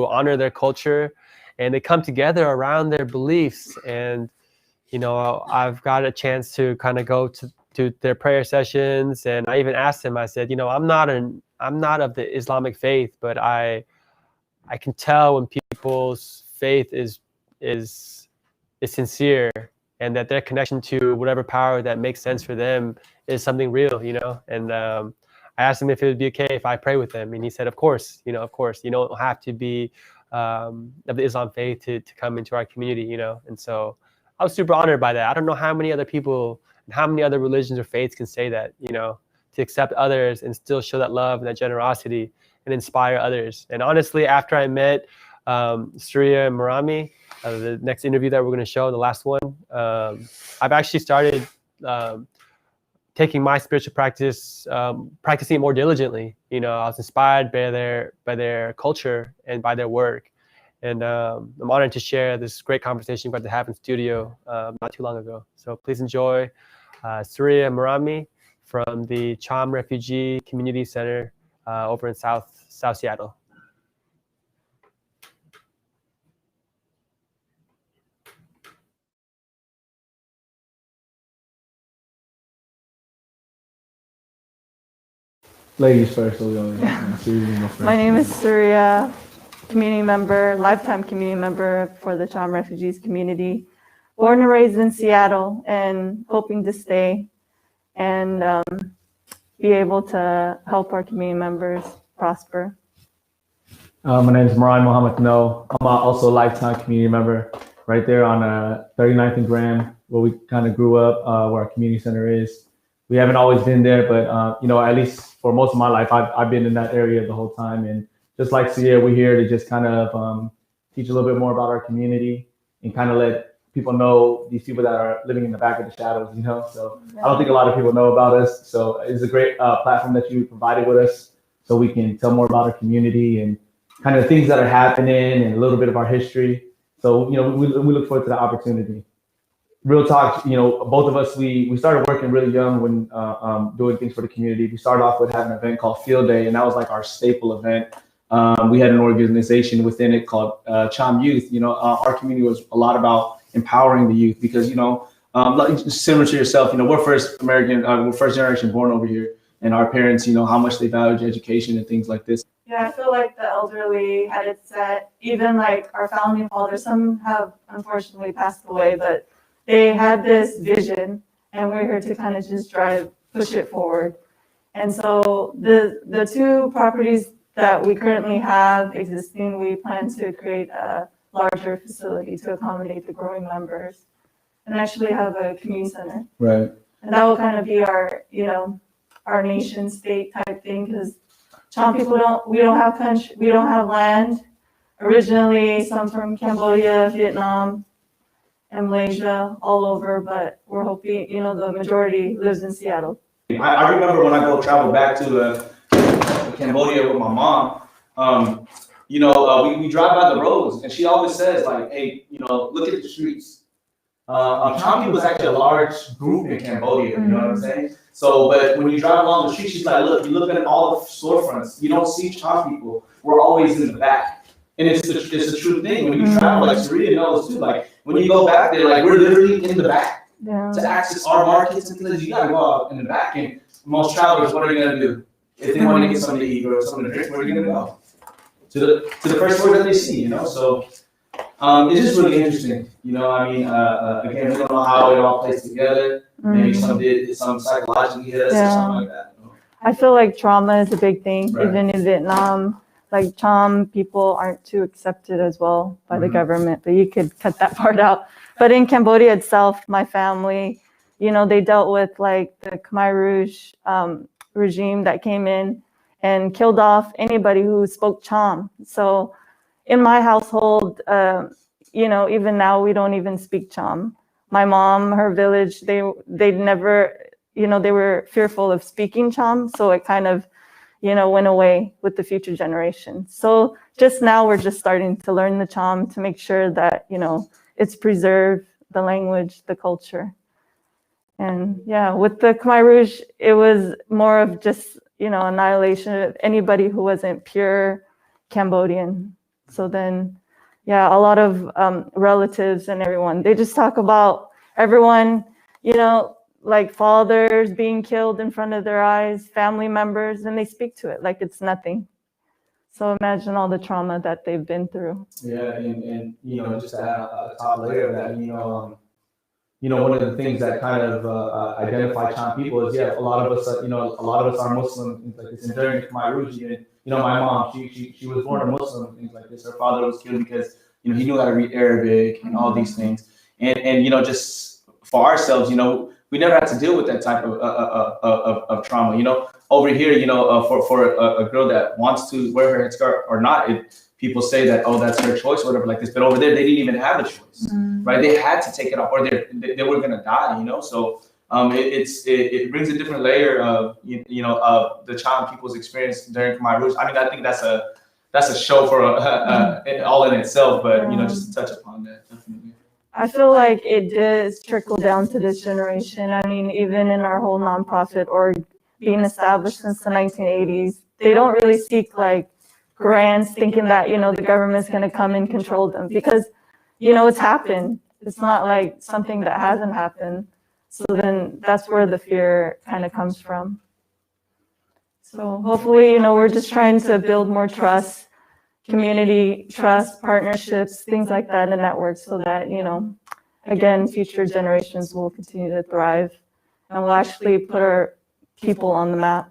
honor their culture, and they come together around their beliefs. And, you know, I've got a chance to kind of go to their prayer sessions, and I even asked them, I said, you know, I'm not of the Islamic faith, but I can tell when people's faith is sincere, and that their connection to whatever power that makes sense for them is something real, you know. And I asked him if it would be okay if I pray with them, and he said, of course, you know, of course. You don't have to be of the Islam faith to come into our community, you know. And so I was super honored by that. I don't know how many other people and how many other religions or faiths can say that, you know, to accept others and still show that love and that generosity and inspire others. And honestly, after I met Surya and Marami, the next interview that we're going to show, the last one, I've actually started taking my spiritual practice, practicing it more diligently. You know, I was inspired by their culture and by their work. And I'm honored to share this great conversation we got to have in studio not too long ago. So please enjoy Surya Marami from the Cham Refugee Community Center over in South Seattle. Ladies first, so we always My name is Surya, community member, lifetime community member for the Cham Refugees community. Born and raised in Seattle and hoping to stay and be able to help our community members prosper. My name is Moran Mohammed No. I'm also a lifetime community member right there on 39th and Graham, where we kind of grew up, where our community center is. We haven't always been there, but you know, at least for most of my life, I've been in that area the whole time. And just like Sierra, we're here to just kind of teach a little bit more about our community and kind of let people know these people that are living in the back of the shadows, you know? So I don't think a lot of people know about us. So it's a great platform that you provided with us so we can tell more about our community and kind of things that are happening and a little bit of our history. So, you know, we look forward to the opportunity. Real talk, you know, both of us, we started working really young when doing things for the community. We started off with having an event called Field Day, and that was like our staple event. We had an organization within it called Cham Youth. You know, our community was a lot about empowering the youth because, you know, similar to yourself, you know, we're first generation born over here, and our parents, you know, how much they valued education and things like this. Yeah, I feel like the elderly had it set, even like our founding fathers, some have unfortunately passed away, but they had this vision and we're here to kind of just push it forward. And so the two properties that we currently have existing, we plan to create a larger facility to accommodate the growing members and actually have a community center. Right. And that will kind of be our, you know, our nation state type thing, because Cham people we don't have country, we don't have land. Originally, some from Cambodia, Vietnam, and Malaysia, all over, but we're hoping, you know, the majority lives in Seattle. I remember when I go travel back to Cambodia with my mom, you know, we drive by the roads and she always says like, hey, you know, look at the streets. Cham people is actually a large group in Cambodia, you know what I'm saying? So, but when you drive along the street, she's like, look, you look at all the storefronts, you don't see Cham people. We're always in the back. And it's a true thing. When you travel, like Sarita knows too, like when you go back there, like we're literally in the back to access our markets and things. You gotta go out in the back. And most travelers, what are you gonna do? If they want to get something to eat or something to drink, where are you gonna go? To the first store that they see, you know? So it's just really interesting. You know, I mean, again, we don't know how it all plays together. Maybe some psychologically hit us or something like that. You know? I feel like trauma is a big thing, Right. even in Vietnam. Like Cham people aren't too accepted as well by the government, but you could cut that part out. But in Cambodia itself, my family, you know, they dealt with like the Khmer Rouge regime that came in and killed off anybody who spoke Cham. So in my household, you know, even now we don't even speak Cham. My mom, her village, they never, you know, they were fearful of speaking Cham. So it kind of, you know, went away with the future generation. So just now we're just starting to learn the Cham to make sure that, you know, it's preserved, the language, the culture. And yeah, with the Khmer Rouge, it was more of just, you know, annihilation of anybody who wasn't pure Cambodian. So then, yeah, a lot of relatives and everyone, they just talk about everyone, you know, like fathers being killed in front of their eyes, family members, and they speak to it like it's nothing. So imagine all the trauma that they've been through. Yeah, and you know, just to add a top layer of that, you know, one of the things that kind of identify Cham people is, yeah, a lot of us, you know, a lot of us are Muslim, things like this. And during Khmer Rouge, even, you know, my mom, she was born a Muslim, things like this. Her father was killed because, you know, he knew how to read Arabic and all these things. And you know, just for ourselves, you know, we never had to deal with that type of trauma. You know, over here, you know, for a girl that wants to wear her headscarf or not, people say that, oh, that's her choice, or whatever like this. But over there, they didn't even have a choice, right? They had to take it off, or they were gonna die. You know, so it brings a different layer of of the Cham people's experience during Khmer Rouge. I mean, I think that's a show for all in itself, but just to touch upon that, definitely. I feel like it does trickle down to this generation. I mean, even in our whole nonprofit org being established since the 1980s, they don't really seek like grants thinking that, the government's going to come and control them because, it's happened. It's not like something that hasn't happened. So then that's where the fear kind of comes from. So hopefully, we're just trying to build more trust, community trust, partnerships, things like that in the network so that, again, future generations will continue to thrive and we'll actually put our people on the map.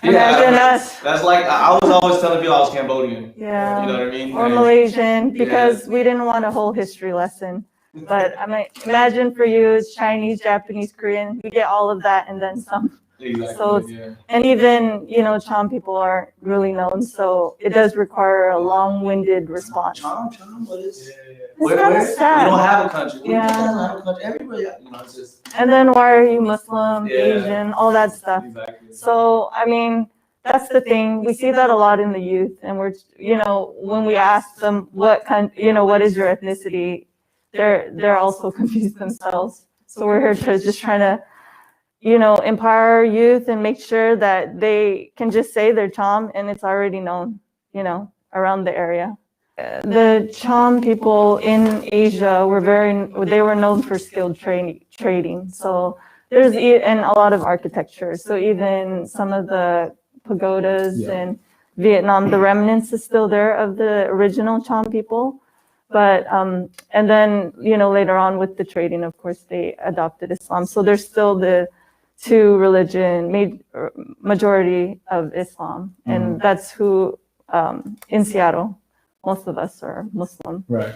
Imagine us. That's like, I was always telling people I was Cambodian. Yeah. You know what I mean? Or Malaysian, because we didn't want a whole history lesson. But I mean, imagine for you, it's Chinese, Japanese, Korean, you get all of that and then some. Exactly, so and even, Cham people aren't really known, so it does require a long-winded response. Cham, what is? It's kind of sad. We don't have a country. We Yeah. don't have a country. Everybody, it's just. And then why are you Muslim, Yeah. Asian, all that stuff. Exactly. So, I mean, that's the thing. We see that a lot in the youth, and we're, when we ask them what what is your ethnicity, they're also confused themselves. So we're here to just trying to, empower our youth and make sure that they can just say they're Cham and it's already known, around the area. The Cham people in Asia they were known for skilled trading. So there's and a lot of architecture. So even some of the pagodas in Vietnam, the remnants is still there of the original Cham people. But and then later on with the trading, of course, they adopted Islam. So there's still the two religion majority of Islam, and that's who in Seattle, most of us are Muslim. Right.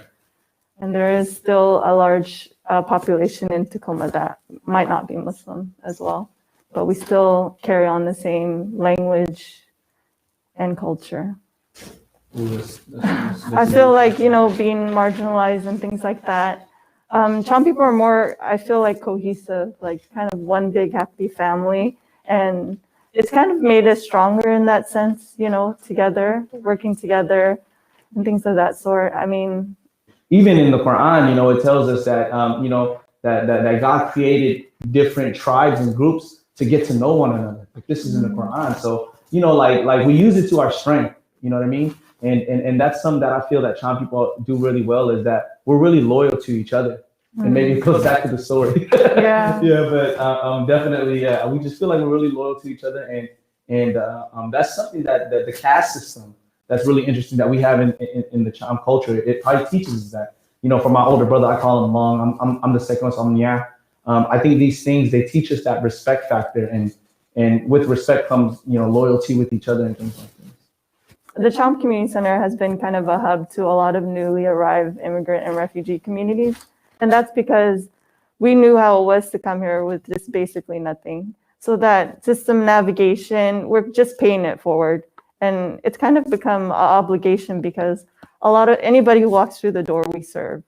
And there is still a large population in Tacoma that might not be Muslim as well, but we still carry on the same language and culture. I feel like, being marginalized and things like that. Cham people are more, I feel like, cohesive, like kind of one big happy family. And it's kind of made us stronger in that sense, together, working together and things of that sort. I mean, even in the Quran, it tells us that, that God created different tribes and groups to get to know one another. Like this is in the Quran. So, like we use it to our strength, you know what I mean? And that's something that I feel that Cham people do really well is that we're really loyal to each other. And maybe it goes back to the story. Yeah. Yeah, but definitely, we just feel like we're really loyal to each other. And that's something that the caste system that's really interesting that we have in the Cham culture. It probably teaches us that. For my older brother, I call him Long. I'm the second one, so I'm Nya. I think these things, they teach us that respect factor. And with respect comes, loyalty with each other and things like that. The Cham Community Center has been kind of a hub to a lot of newly arrived immigrant and refugee communities. And that's because we knew how it was to come here with just basically nothing. So that system navigation, we're just paying it forward. And it's kind of become an obligation because anybody who walks through the door, we serve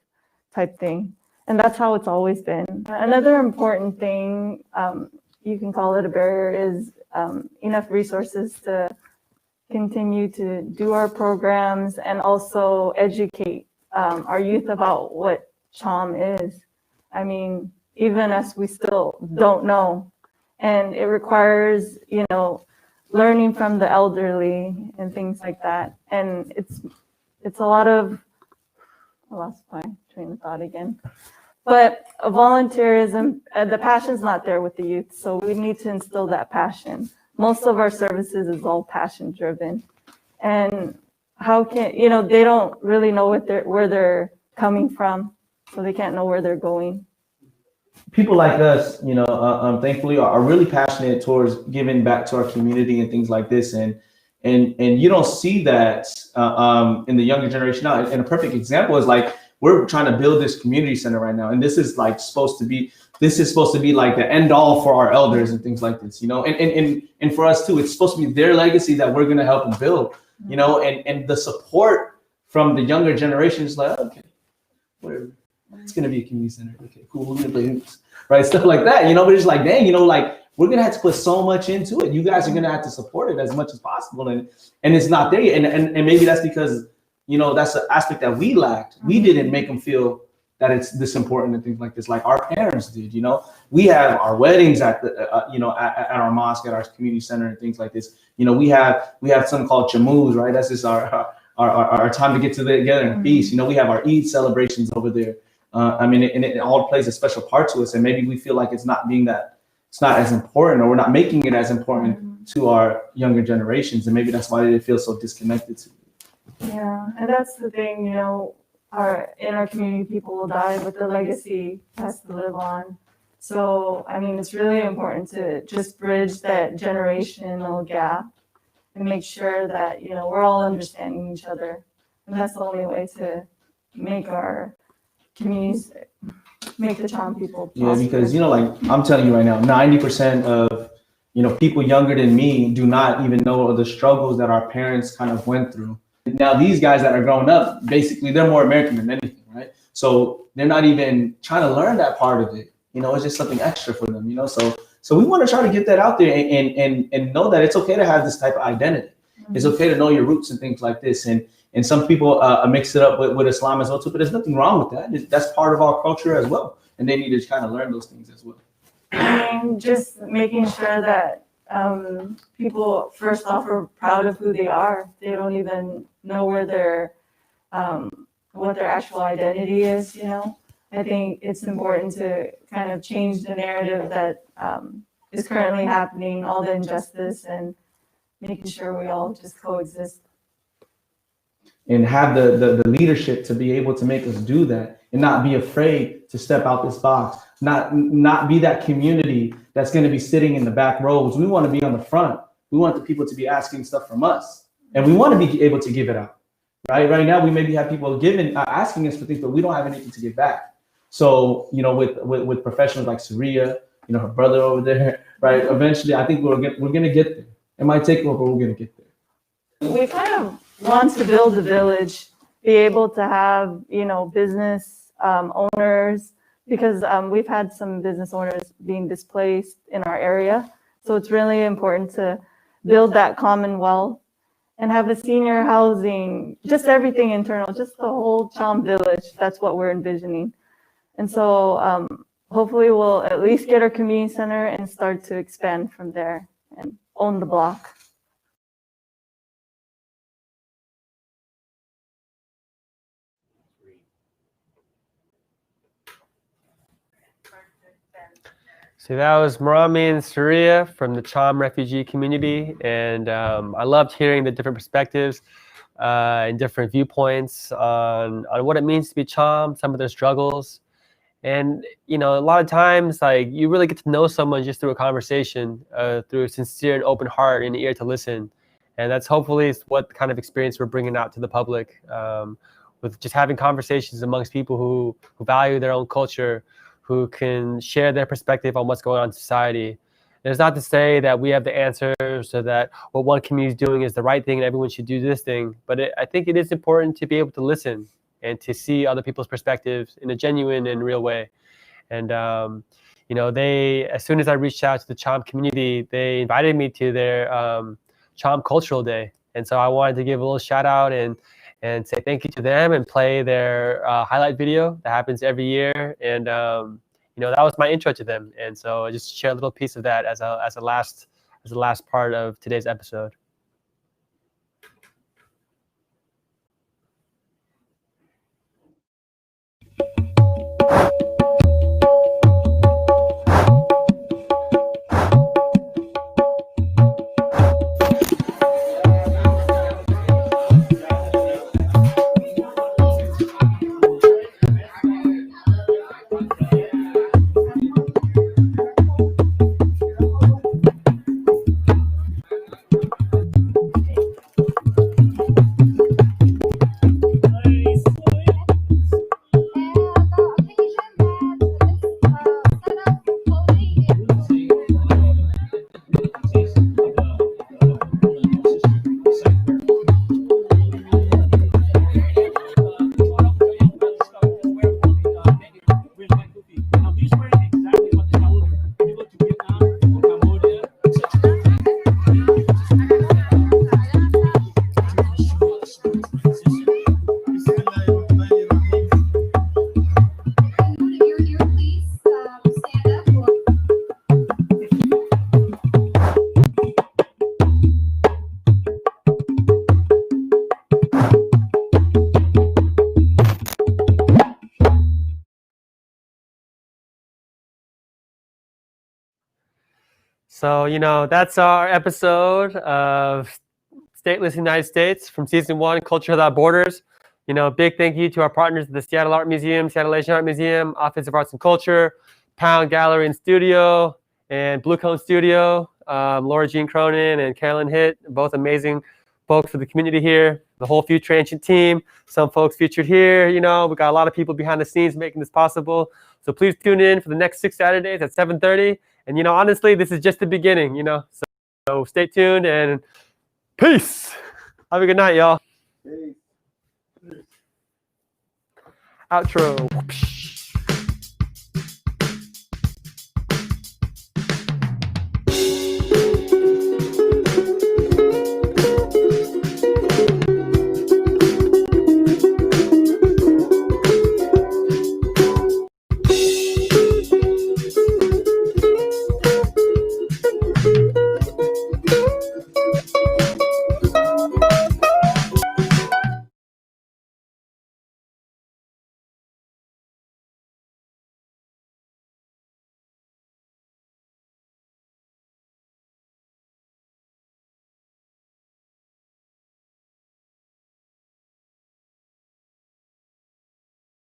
type thing. And that's how it's always been. Another important thing, you can call it a barrier, is enough resources to continue to do our programs and also educate our youth about what Cham is. I mean, even us, we still don't know. And it requires, learning from the elderly and things like that. And it's a lot of, I lost my train of thought again. But volunteerism, the passion's not there with the youth. So we need to instill that passion. Most of our services is all passion driven. And how can, they don't really know where they're coming from. So they can't know where they're going. People like us, thankfully are really passionate towards giving back to our community and things like this. And you don't see that in the younger generation now. And a perfect example is like, we're trying to build this community center right now. And this is like supposed to be like the end all for our elders and things like this, and for us too, it's supposed to be their legacy that we're going to help them build, and the support from the younger generation is like, okay, whatever. It's going to be a community center. Okay, cool. We're going to play hoops. right? Stuff like that, you know. But it's like, dang, you know, like we're gonna have to put so much into it. You guys are gonna have to support it as much as possible, and it's not there yet. And maybe that's because, you know, that's the aspect that we lacked. We didn't make them feel that it's this important and things like this, like our parents did. You know, we have our weddings at the you know, at our mosque, at our community center, and things like this. You know, we have something called chamus, right? That's just our time to get together and feast. You know, we have our Eid celebrations over there. I mean, it all plays a special part to us, and maybe we feel like it's not as important, or we're not making it as important to our younger generations, and maybe that's why they feel so disconnected to it. Yeah, and that's the thing, you know, in our community, people will die, but the legacy has to live on. So, I mean, it's really important to just bridge that generational gap and make sure that, you know, we're all understanding each other. And that's the only way to make our communities, make the Cham people prosper. Yeah, because, you know, like I'm telling you right now, 90% of, you know, people younger than me do not even know the struggles that our parents kind of went through. Now, these guys that are growing up, basically, they're more American than anything, right? So they're not even trying to learn that part of it. You know, it's just something extra for them, you know? So we want to try to get that out there and know that it's okay to have this type of identity. It's okay to know your roots and things like this. And some people mix it up with Islam as well, too, but there's nothing wrong with that. That's part of our culture as well. And they need to kind of learn those things as well. I mean, just making sure that people, first off, are proud of who they are. They don't even know where what their actual identity is, you know. I think it's important to kind of change the narrative that is currently happening, all the injustice, and making sure we all just coexist. And have the leadership to be able to make us do that, and not be afraid to step out this box, not be that community that's going to be sitting in the back rows. We want to be on the front. We want the people to be asking stuff from us, and we want to be able to give it out. Right now, we maybe have people asking us for things, but we don't have anything to give back. So, you know, with professionals like Surya, you know, her brother over there, right? Eventually, I think we're gonna get there. It might take a while, but we're gonna get there. We kind of want to build a village, be able to have, you know, business owners, because we've had some business owners being displaced in our area. So it's really important to build that commonwealth and have a senior housing, just everything internal, just the whole Cham village. That's what we're envisioning. And so hopefully we'll at least get our community center and start to expand from there and own the block. So that was Marami and Surya from the Cham refugee community, and I loved hearing the different perspectives and different viewpoints on what it means to be Cham, some of their struggles. And, you know, a lot of times, like, you really get to know someone just through a conversation, through a sincere and open heart and ear to listen. And that's hopefully what kind of experience we're bringing out to the public, with just having conversations amongst people who value their own culture, who can share their perspective on what's going on in society. And it's not to say that we have the answers, or that what one community is doing is the right thing and everyone should do this thing. But I think it is important to be able to listen and to see other people's perspectives in a genuine and real way. And, you know, as soon as I reached out to the Cham community, they invited me to their Cham Cultural Day. And so I wanted to give a little shout out and say thank you to them and play their highlight video that happens every year. And, you know, that was my intro to them. And so I just share a little piece of that as a last part of today's episode. So, you know, that's our episode of Stateless United States from season 1, Culture Without Borders. You know, big thank you to our partners at the Seattle Art Museum, Seattle Asian Art Museum, Office of Arts and Culture, Pound Gallery and Studio, and Blue Cone Studio. Laura Jean Cronin and Carolyn Hitt, both amazing folks for the community here. The whole Future Ancient team, some folks featured here. You know, we got a lot of people behind the scenes making this possible. So please tune in for the next 6 Saturdays at 7:30. And, you know, honestly, this is just the beginning, you know. So stay tuned and peace. Have a good night, y'all. Outro.